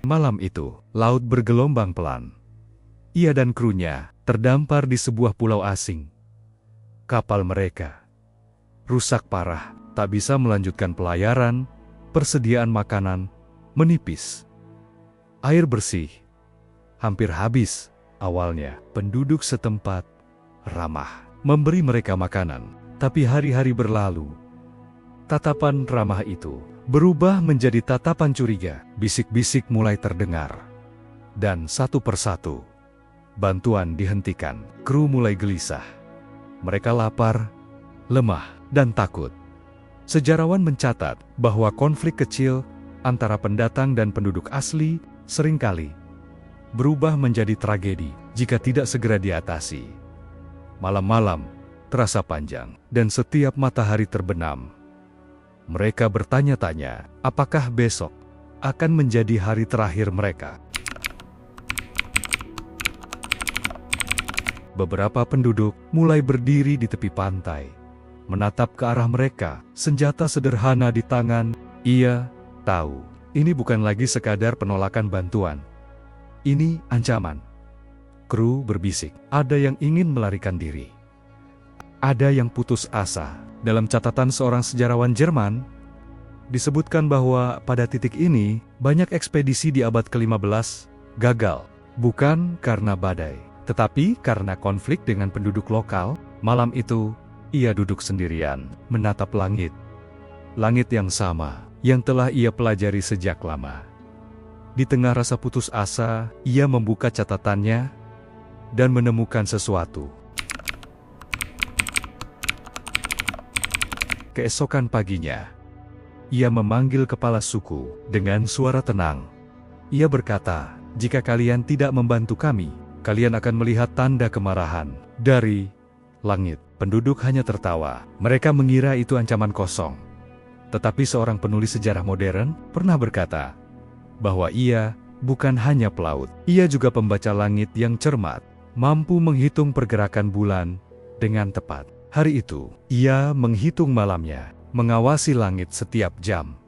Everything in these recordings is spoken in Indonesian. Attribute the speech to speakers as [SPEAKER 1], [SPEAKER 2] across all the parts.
[SPEAKER 1] Malam itu, laut bergelombang pelan. Ia dan krunya terdampar di sebuah pulau asing. Kapal mereka rusak parah, tak bisa melanjutkan pelayaran, persediaan makanan menipis. Air bersih hampir habis. Awalnya, penduduk setempat ramah memberi mereka makanan. Tapi hari-hari berlalu. Tatapan ramah itu berubah menjadi tatapan curiga. Bisik-bisik mulai terdengar. Dan satu persatu, bantuan dihentikan. Kru mulai gelisah. Mereka lapar, lemah, dan takut. Sejarawan mencatat bahwa konflik kecil antara pendatang dan penduduk asli seringkali berubah menjadi tragedi jika tidak segera diatasi. Malam-malam terasa panjang, dan setiap matahari terbenam, mereka bertanya-tanya, apakah besok akan menjadi hari terakhir mereka. Beberapa penduduk mulai berdiri di tepi pantai, menatap ke arah mereka, senjata sederhana di tangan. Ia tahu, ini bukan lagi sekadar penolakan bantuan. Ini ancaman. Kru berbisik, ada yang ingin melarikan diri. Ada yang putus asa. Dalam catatan seorang sejarawan Jerman, disebutkan bahwa pada titik ini, banyak ekspedisi di abad ke-15 gagal. Bukan karena badai, tetapi karena konflik dengan penduduk lokal. Malam itu, ia duduk sendirian, menatap langit. Langit yang sama, yang telah ia pelajari sejak lama. Di tengah rasa putus asa, ia membuka catatannya dan menemukan sesuatu. Keesokan paginya, ia memanggil kepala suku dengan suara tenang. Ia berkata, "Jika kalian tidak membantu kami, kalian akan melihat tanda kemarahan dari langit." Penduduk hanya tertawa. Mereka mengira itu ancaman kosong. Tetapi seorang penulis sejarah modern pernah berkata bahwa ia bukan hanya pelaut. Ia juga pembaca langit yang cermat, mampu menghitung pergerakan bulan dengan tepat. Hari itu, ia menghitung malamnya, mengawasi langit setiap jam.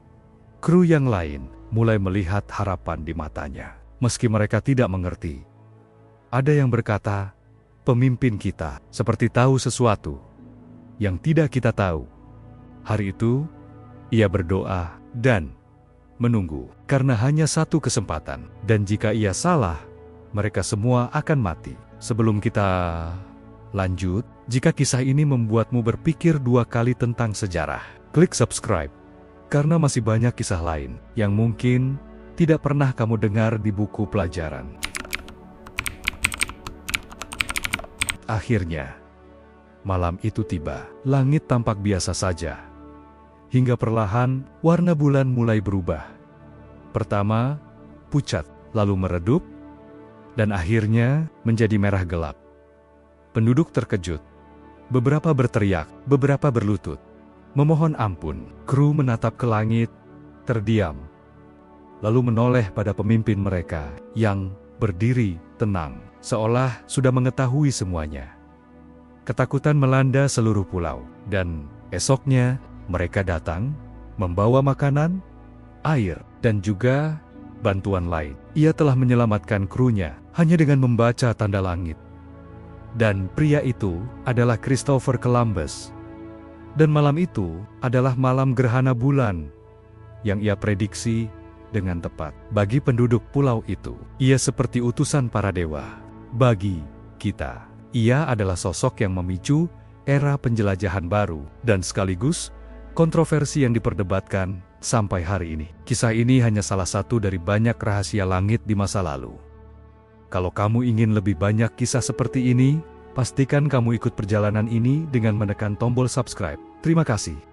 [SPEAKER 1] Kru yang lain mulai melihat harapan di matanya, meski mereka tidak mengerti. Ada yang berkata, pemimpin kita seperti tahu sesuatu yang tidak kita tahu. Hari itu, ia berdoa dan menunggu, karena hanya satu kesempatan, dan jika ia salah, mereka semua akan mati. Sebelum kita lanjut, jika kisah ini membuatmu berpikir dua kali tentang sejarah, klik subscribe, karena masih banyak kisah lain yang mungkin tidak pernah kamu dengar di buku pelajaran. Akhirnya, malam itu tiba. Langit tampak biasa saja. Hingga perlahan, warna bulan mulai berubah. Pertama, pucat, lalu meredup, dan akhirnya menjadi merah gelap. Penduduk terkejut. Beberapa berteriak, beberapa berlutut, memohon ampun. Kru menatap ke langit, terdiam, lalu menoleh pada pemimpin mereka yang berdiri tenang, seolah sudah mengetahui semuanya. Ketakutan melanda seluruh pulau, dan esoknya mereka datang, membawa makanan, air, dan juga bantuan lain. Ia telah menyelamatkan krunya hanya dengan membaca tanda langit. Dan pria itu adalah Christopher Columbus. Dan malam itu adalah malam gerhana bulan yang ia prediksi dengan tepat. Bagi penduduk pulau itu, ia seperti utusan para dewa. Bagi kita, ia adalah sosok yang memicu era penjelajahan baru dan sekaligus kontroversi yang diperdebatkan sampai hari ini. Kisah ini hanya salah satu dari banyak rahasia langit di masa lalu. Kalau kamu ingin lebih banyak kisah seperti ini, pastikan kamu ikut perjalanan ini dengan menekan tombol subscribe. Terima kasih.